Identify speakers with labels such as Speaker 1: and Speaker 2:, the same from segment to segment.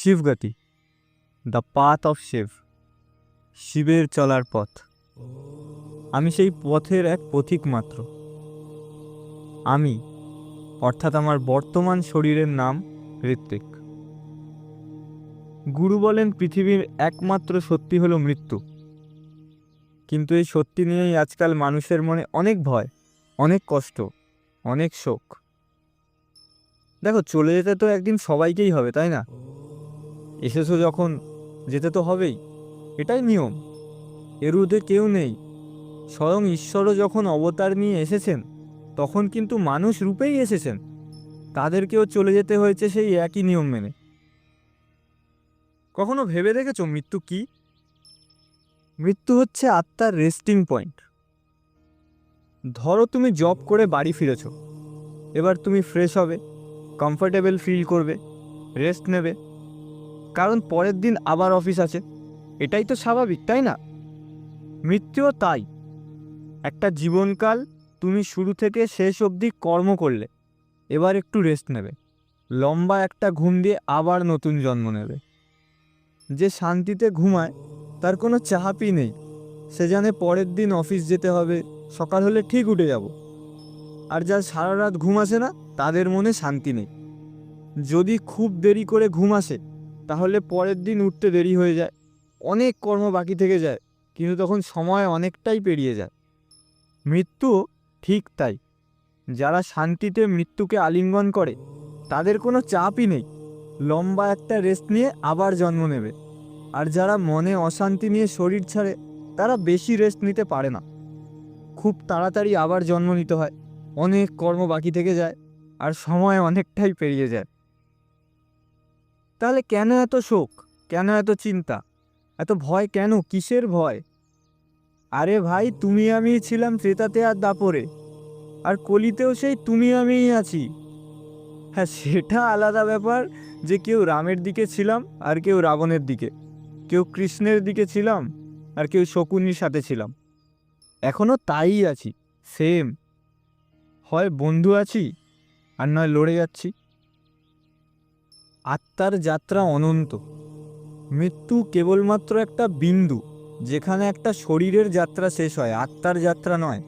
Speaker 1: Shivagati, the path of Shiva, শিবের চলার পথ। আমি সেই পথের এক পথিক মাত্র। আমি অর্থাৎ আমার বর্তমান শরীরের নাম ঋত্বিক। গুরু বলেন পৃথিবীর একমাত্র সত্যি হলো মৃত্যু, কিন্তু এই সত্যি নিয়েই আজকাল মানুষের মনে অনেক ভয়, অনেক কষ্ট, অনেক শোক। দেখো, চলে যেতে তো একদিন সবাইকেই হবে, তাই না? এসেছো যখন, যেতে তো হবেই, এটাই নিয়ম। এর ঊর্ধ্বে কেউ নেই। স্বয়ং ঈশ্বরও যখন অবতার নিয়ে এসেছেন, তখন কিন্তু মানুষ রূপেই এসেছেন। তাদেরকেও চলে যেতে হয়েছে সেই একই নিয়ম মেনে। কখনো ভেবে দেখেছো মৃত্যু কি? মৃত্যু হচ্ছে আত্মার রেস্টিং পয়েন্ট। ধরো তুমি জব করে বাড়ি ফিরেছো, এবার তুমি ফ্রেশ হবে, কমফর্টেবল ফিল করবে, রেস্ট নেবে, কারণ পরের দিন আবার অফিস আছে। এটাই তো স্বাভাবিক, তাই না? মৃত্যুও তাই। একটা জীবনকাল তুমি শুরু থেকে শেষ অবধি কর্ম করলে, এবার একটু রেস্ট নেবে, লম্বা একটা ঘুম দিয়ে আবার নতুন জন্ম নেবে। যে শান্তিতে ঘুমায় তার কোনো চাহাপই নেই। সে জানে পরের দিন অফিস যেতে হবে, সকাল হলে ঠিক উঠে যাব। আর যার সারা রাত ঘুম আসে না, তাদের মনে শান্তি নেই। যদি খুব দেরি করে ঘুম আসে, তাহলে পরের দিন উঠতে দেরি হয়ে যায়, অনেক কর্ম বাকি থেকে যায়, কিন্তু তখন সময় অনেকটাই পেরিয়ে যায়। মৃত্যু ঠিক তাই। যারা শান্তিতে মৃত্যুকে আলিঙ্গন করে, তাদের কোনো চাপই নেই, লম্বা একটা রেস্ট নিয়ে আবার জন্ম নেবে। আর যারা মনে অশান্তি নিয়ে শরীর ছাড়ে, তারা বেশি রেস্ট নিতে পারে না, খুব তাড়াতাড়ি আবার জন্ম নিতে হয়, অনেক কর্ম বাকি থেকে যায়, আর সময় অনেকটাই পেরিয়ে যায়। তাহলে কেন এত শোক, কেন এত চিন্তা, এত ভয় কেন? কিসের ভয়? আরে ভাই, তুমি আমি ছিলাম ত্রেতাতে আর দাপরে, আর কলিতেও সেই তুমি আমিই আছি। হ্যাঁ, সেটা আলাদা ব্যাপার যে কেউ রামের দিকে ছিলাম আর কেউ রাবণের দিকে, কেউ কৃষ্ণের দিকে ছিলাম আর কেউ শকুনির সাথে ছিলাম। এখনও তাই আছি, সেম। হয় বন্ধু আছি, আর নয় লড়ে যাচ্ছি। আত্মার যাত্রা অনন্ত। মৃত্যু কেবলমাত্র একটা বিন্দু, যেখানে একটা শরীরের যাত্রা শেষ হয়, আত্মার যাত্রা নয়।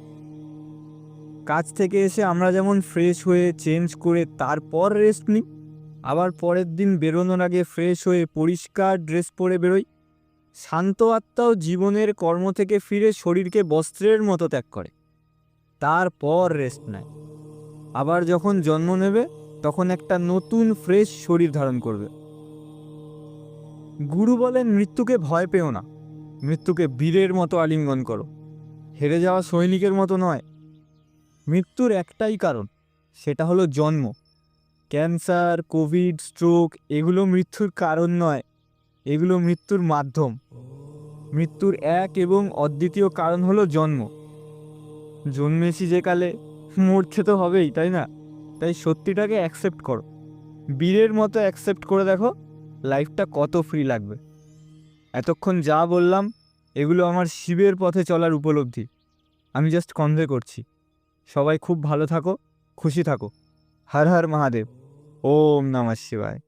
Speaker 1: কাজ থেকে এসে আমরা যেমন ফ্রেশ হয়ে চেঞ্জ করে তারপর রেস্ট নিই, আবার পরের দিন বেরোনোর আগে ফ্রেশ হয়ে পরিষ্কার ড্রেস পরে বেরোই, শান্ত আত্মাও জীবনের কর্ম থেকে ফিরে শরীরকে বস্ত্রের মতো ত্যাগ করে, তারপর রেস্ট নেয়। আবার যখন জন্ম নেবে, তখন একটা নতুন ফ্রেশ শরীর ধারণ করবে। গুরু বলেন মৃত্যুকে ভয় পেও না, মৃত্যুকে বীরের মতো আলিঙ্গন করো, হেরে যাওয়া সৈনিকের মতো নয়। মৃত্যুর একটাই কারণ, সেটা হলো জন্ম। ক্যান্সার, কোভিড, স্ট্রোক এগুলো মৃত্যুর কারণ নয়, এগুলো মৃত্যুর মাধ্যম। মৃত্যুর এক এবং অদ্বিতীয় কারণ হলো জন্ম। জন্মেছি যে কালে, মরতে তো হবেই, তাই না? তাই সত্যিটাকে অ্যাকসেপ্ট করো, বীরের মতো অ্যাকসেপ্ট করে দেখো, লাইফটা কত ফ্রি লাগবে। এতক্ষণ যা বললাম, এগুলো আমার শিবের পথে চলার উপলব্ধি। আমি জাস্ট কনভে করছি। সবাই খুব ভালো থাকো, খুশি থাকো। হর হর মহাদেব। ওম নমঃ শিবায়।